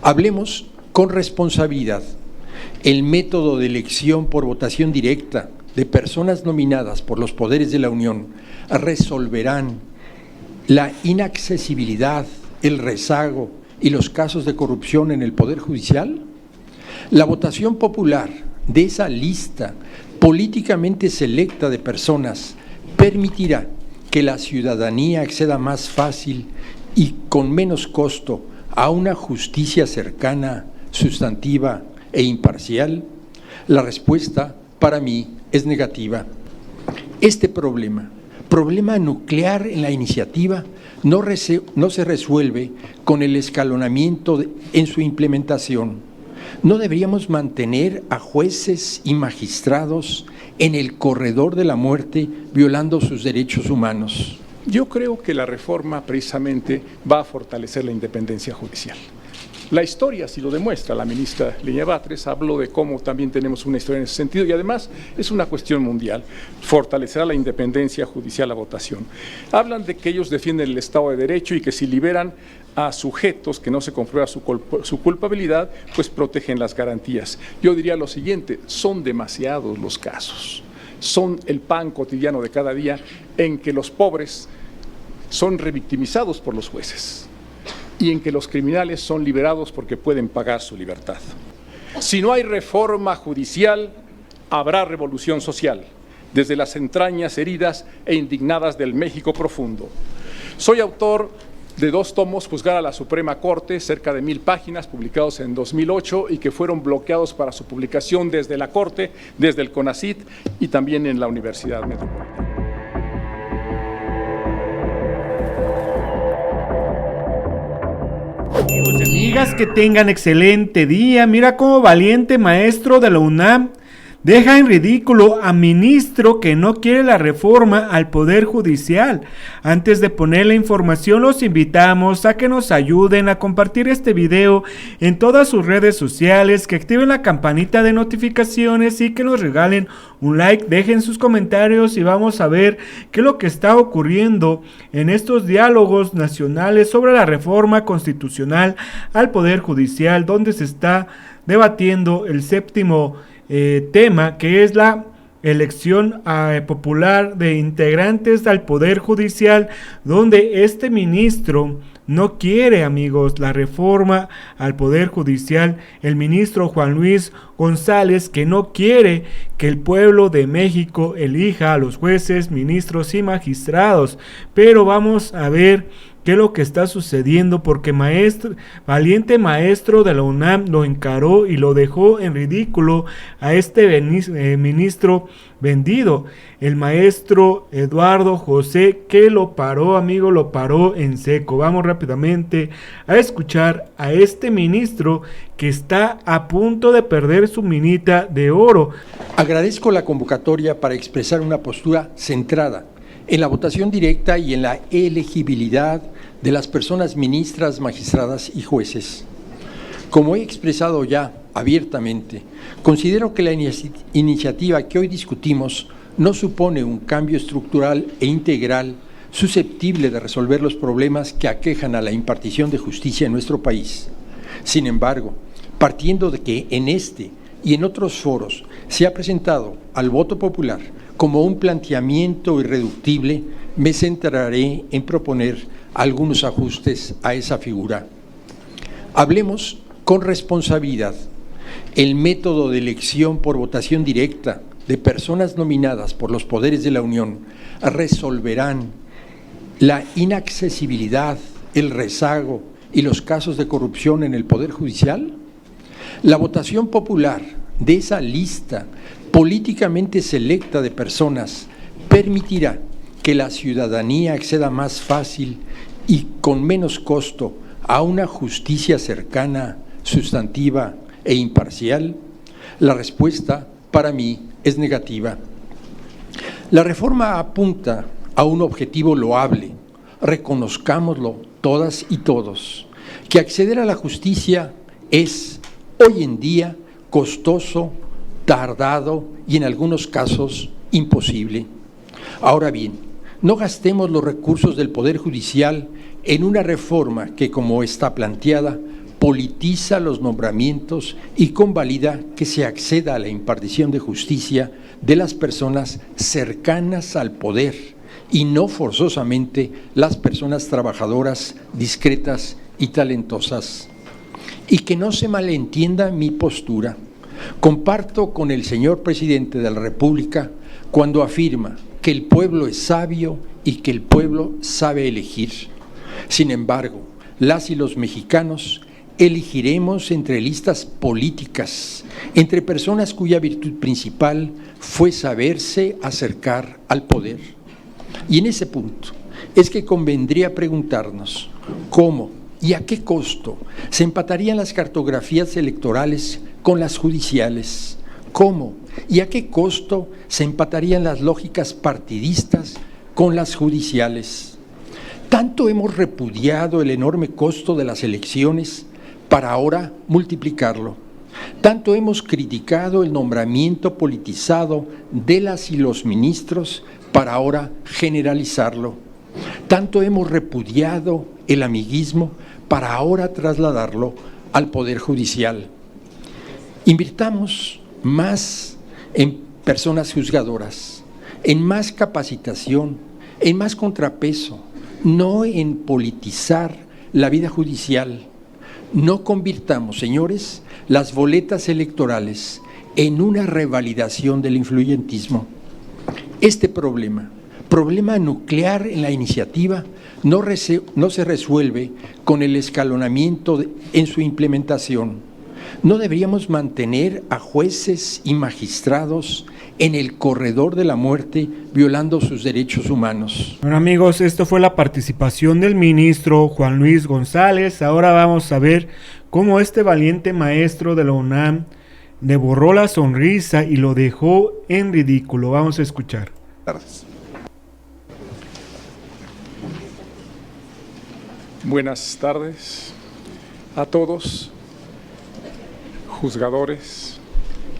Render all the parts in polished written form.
Hablemos con responsabilidad. El método de elección por votación directa de personas nominadas por los poderes de la Unión resolverán la inaccesibilidad, el rezago y los casos de corrupción en el Poder Judicial. La votación popular de esa lista políticamente selecta de personas permitirá que la ciudadanía acceda más fácil y con menos costo a una justicia cercana, sustantiva e imparcial. La respuesta para mí es negativa. Este problema nuclear en la iniciativa no se resuelve con el escalonamiento en su implementación. No deberíamos mantener a jueces y magistrados en el corredor de la muerte violando sus derechos humanos. Yo creo que la reforma precisamente va a fortalecer la independencia judicial. La historia sí lo demuestra. La ministra Lilia Batres habló de cómo también tenemos una historia en ese sentido y además es una cuestión mundial. Fortalecerá la independencia judicial a votación. Hablan de que ellos defienden el Estado de Derecho y que si liberan a sujetos que no se comprueba su culpabilidad, pues protegen las garantías. Yo diría lo siguiente, son demasiados los casos. Son el pan cotidiano de cada día en que los pobres son revictimizados por los jueces y en que los criminales son liberados porque pueden pagar su libertad. Si no hay reforma judicial, habrá revolución social, desde las entrañas heridas e indignadas del México profundo. Soy autor de 2 tomos, Juzgar a la Suprema Corte, cerca de 1000 páginas, publicados en 2008 y que fueron bloqueados para su publicación desde la Corte, desde el CONACYT y también en la Universidad Metropolitana. Amigos y amigas, que tengan excelente día. Mira cómo valiente maestro de la UNAM deja en ridículo a ministro que no quiere la reforma al Poder Judicial. Antes de poner la información, los invitamos a que nos ayuden a compartir este video en todas sus redes sociales, que activen la campanita de notificaciones y que nos regalen un like, dejen sus comentarios y vamos a ver qué es lo que está ocurriendo en estos diálogos nacionales sobre la reforma constitucional al Poder Judicial, donde se está debatiendo el séptimo tema, que es la elección popular de integrantes al Poder Judicial, donde este ministro no quiere, amigos, la reforma al Poder Judicial. El ministro Juan Luis González, que no quiere que el pueblo de México elija a los jueces, ministros y magistrados. Pero vamos a ver qué es lo que está sucediendo, porque valiente maestro de la UNAM lo encaró y lo dejó en ridículo a este ministro vendido, el maestro Eduardo José, que lo paró, amigo, lo paró en seco. Vamos rápidamente a escuchar a este ministro que está a punto de perder su minita de oro. Agradezco la convocatoria para expresar una postura centrada en la votación directa y en la elegibilidad de las personas ministras, magistradas y jueces. Como he expresado ya abiertamente, considero que la iniciativa que hoy discutimos no supone un cambio estructural e integral susceptible de resolver los problemas que aquejan a la impartición de justicia en nuestro país. Sin embargo, partiendo de que en este y en otros foros se ha presentado al voto popular como un planteamiento irreductible, me centraré en proponer algunos ajustes a esa figura. Hablemos con responsabilidad. El método de elección por votación directa de personas nominadas por los poderes de la Unión resolverán la inaccesibilidad, el rezago y los casos de corrupción en el Poder Judicial. La votación popular de esa lista políticamente selecta de personas permitirá que la ciudadanía acceda más fácil y con menos costo a una justicia cercana, sustantiva e imparcial. La respuesta para mí es negativa. La reforma apunta a un objetivo loable, reconozcámoslo todas y todos, que acceder a la justicia es hoy en día costoso, tardado y en algunos casos imposible. Ahora bien, no gastemos los recursos del Poder Judicial en una reforma que, como está planteada, politiza los nombramientos y convalida que se acceda a la impartición de justicia de las personas cercanas al poder y no forzosamente las personas trabajadoras, discretas y talentosas. Y que no se malentienda mi postura. Comparto con el señor presidente de la República cuando afirma que el pueblo es sabio y que el pueblo sabe elegir. Sin embargo, las y los mexicanos elegiremos entre listas políticas, entre personas cuya virtud principal fue saberse acercar al poder. Y en ese punto es que convendría preguntarnos cómo y a qué costo se empatarían las cartografías electorales con las judiciales, cómo y a qué costo se empatarían las lógicas partidistas con las judiciales. Tanto hemos repudiado el enorme costo de las elecciones para ahora multiplicarlo. Tanto hemos criticado el nombramiento politizado de las y los ministros para ahora generalizarlo. Tanto hemos repudiado el amiguismo para ahora trasladarlo al Poder Judicial. Invirtamos más en personas juzgadoras, en más capacitación, en más contrapeso, no en politizar la vida judicial. No convirtamos, señores, las boletas electorales en una revalidación del influyentismo. Este problema nuclear en la iniciativa, no se resuelve con el escalonamiento en su implementación. No deberíamos mantener a jueces y magistrados en el corredor de la muerte violando sus derechos humanos. Bueno, amigos, esto fue la participación del ministro Juan Luis González. Ahora vamos a ver cómo este valiente maestro de la UNAM le borró la sonrisa y lo dejó en ridículo. Vamos a escuchar. Buenas tardes a todos, juzgadores,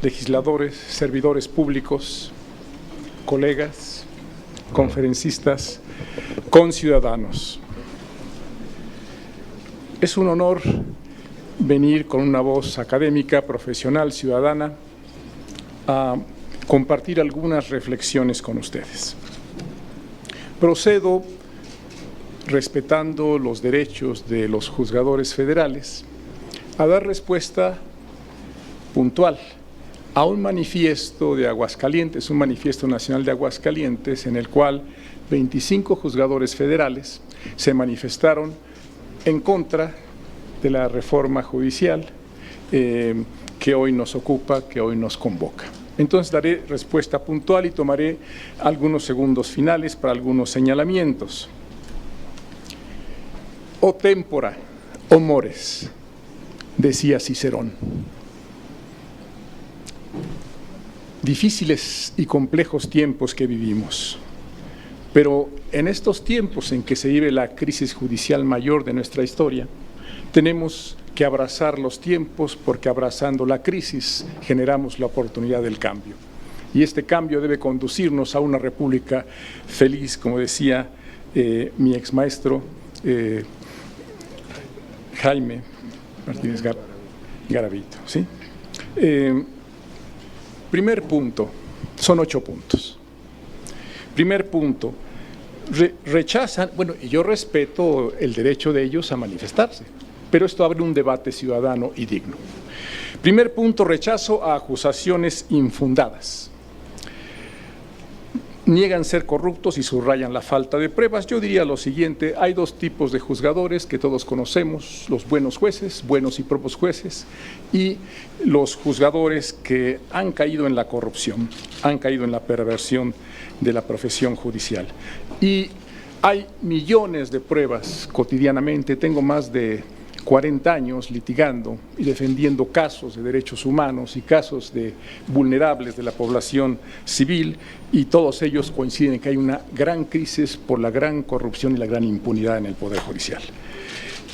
legisladores, servidores públicos, colegas, conferencistas, conciudadanos. Es un honor venir con una voz académica, profesional, ciudadana, a compartir algunas reflexiones con ustedes. Procedo respetando los derechos de los juzgadores federales a dar respuesta puntual a un manifiesto de Aguascalientes, un manifiesto nacional de Aguascalientes, en el cual 25 juzgadores federales se manifestaron en contra de la reforma judicial que hoy nos ocupa, que hoy nos convoca. Entonces daré respuesta puntual y tomaré algunos segundos finales para algunos señalamientos. O tempora, o mores, decía Cicerón. Difíciles y complejos tiempos que vivimos, pero en estos tiempos en que se vive la crisis judicial mayor de nuestra historia, tenemos que abrazar los tiempos, porque abrazando la crisis generamos la oportunidad del cambio. Y este cambio debe conducirnos a una república feliz, como decía mi exmaestro Jaime Martínez Garavito, ¿sí? Primer punto, son 8 puntos. Primer punto, rechazan, bueno, y yo respeto el derecho de ellos a manifestarse, pero esto abre un debate ciudadano y digno. Primer punto, rechazo a acusaciones infundadas. Niegan ser corruptos y subrayan la falta de pruebas. Yo diría lo siguiente: hay 2 tipos de juzgadores que todos conocemos: los buenos jueces, buenos y propios jueces, y los juzgadores que han caído en la corrupción, han caído en la perversión de la profesión judicial. Y hay millones de pruebas cotidianamente. Tengo más de 40 años litigando y defendiendo casos de derechos humanos y casos de vulnerables de la población civil, y todos ellos coinciden en que hay una gran crisis por la gran corrupción y la gran impunidad en el Poder Judicial.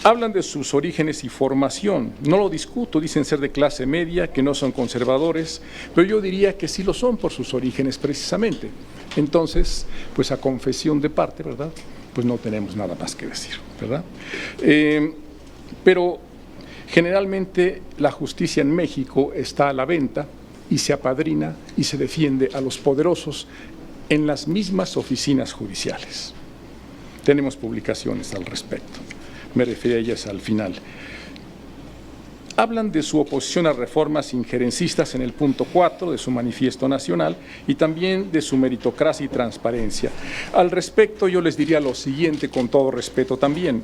Hablan de sus orígenes y formación. No lo discuto, dicen ser de clase media, que no son conservadores, pero yo diría que sí lo son por sus orígenes precisamente. Entonces, pues a confesión de parte, ¿verdad? Pues no tenemos nada más que decir, ¿verdad? Pero Generalmente la justicia en México está a la venta y se apadrina y se defiende a los poderosos en las mismas oficinas judiciales. Tenemos publicaciones al respecto, me refiero a ellas al final. Hablan de su oposición a reformas injerencistas en el punto 4 de su manifiesto nacional y también de su meritocracia y transparencia. Al respecto yo les diría lo siguiente con todo respeto también.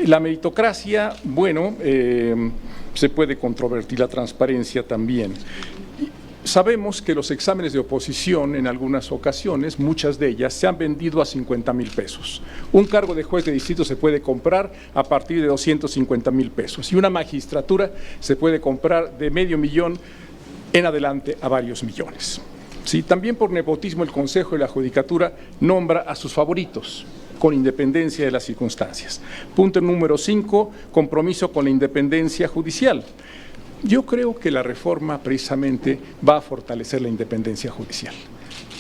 La meritocracia, bueno, se puede controvertir, la transparencia también. Sabemos que los exámenes de oposición en algunas ocasiones, muchas de ellas, se han vendido a 50,000 pesos. Un cargo de juez de distrito se puede comprar a partir de 250,000 pesos y una magistratura se puede comprar de $500,000 en adelante a varios millones. ¿Sí? También por nepotismo el Consejo de la Judicatura nombra a sus favoritos, con independencia de las circunstancias. Punto número 5, compromiso con la independencia judicial. Yo creo que la reforma precisamente va a fortalecer la independencia judicial.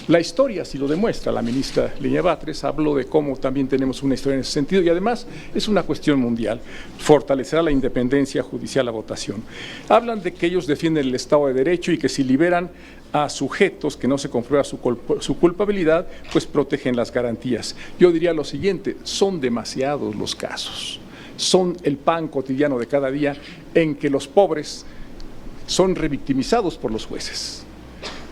La historia sí lo demuestra, la ministra Lenya Batres habló de cómo también tenemos una historia en ese sentido y además es una cuestión mundial, fortalecerá la independencia judicial a votación. Hablan de que ellos defienden el Estado de Derecho y que si liberan a sujetos que no se comprueba su culpabilidad, pues protegen las garantías. Yo diría lo siguiente, son demasiados los casos. Son el pan cotidiano de cada día en que los pobres son revictimizados por los jueces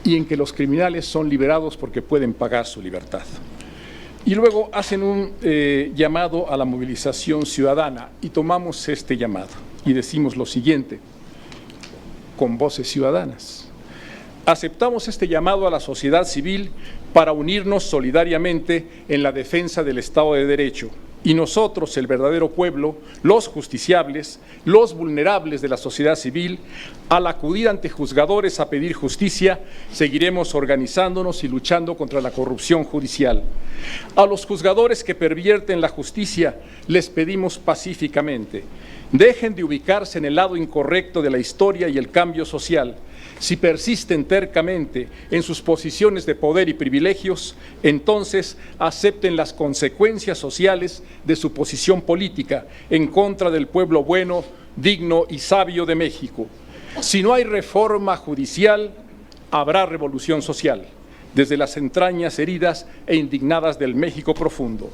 y en que los criminales son liberados porque pueden pagar su libertad. Y luego hacen un llamado a la movilización ciudadana y tomamos este llamado y decimos lo siguiente, con voces ciudadanas. Aceptamos este llamado a la sociedad civil para unirnos solidariamente en la defensa del Estado de Derecho. Y nosotros, el verdadero pueblo, los justiciables, los vulnerables de la sociedad civil, al acudir ante juzgadores a pedir justicia, seguiremos organizándonos y luchando contra la corrupción judicial. A los juzgadores que pervierten la justicia, les pedimos pacíficamente, dejen de ubicarse en el lado incorrecto de la historia y el cambio social. Si persisten tercamente en sus posiciones de poder y privilegios, entonces acepten las consecuencias sociales de su posición política en contra del pueblo bueno, digno y sabio de México. Si no hay reforma judicial, habrá revolución social, desde las entrañas heridas e indignadas del México profundo.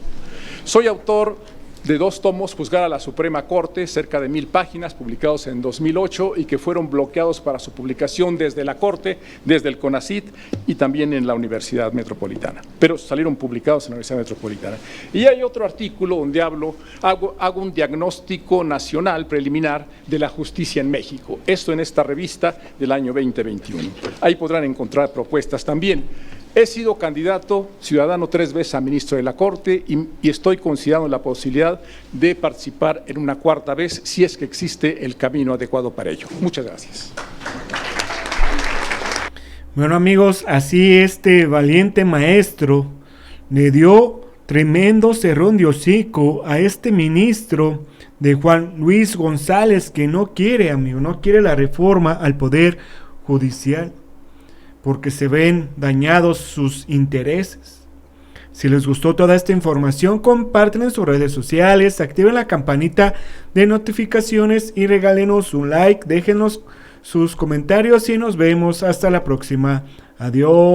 Soy autor de 2 tomos, Juzgar a la Suprema Corte, cerca de 1000 páginas, publicados en 2008 y que fueron bloqueados para su publicación desde la Corte, desde el CONACYT y también en la Universidad Metropolitana, pero salieron publicados en la Universidad Metropolitana. Y hay otro artículo donde hago un diagnóstico nacional preliminar de la justicia en México, esto en esta revista del año 2021. Ahí podrán encontrar propuestas también. He sido candidato ciudadano 3 veces a ministro de la Corte y estoy considerando la posibilidad de participar en una 4ª vez si es que existe el camino adecuado para ello. Muchas gracias. Bueno amigos, así este valiente maestro le dio tremendo cerrón de hocico a este ministro de Juan Luis González que no quiere, amigo, no quiere la reforma al Poder Judicial, porque se ven dañados sus intereses. Si les gustó toda esta información, compártanla en sus redes sociales, activen la campanita de notificaciones y regálenos un like, déjenos sus comentarios y nos vemos hasta la próxima. Adiós.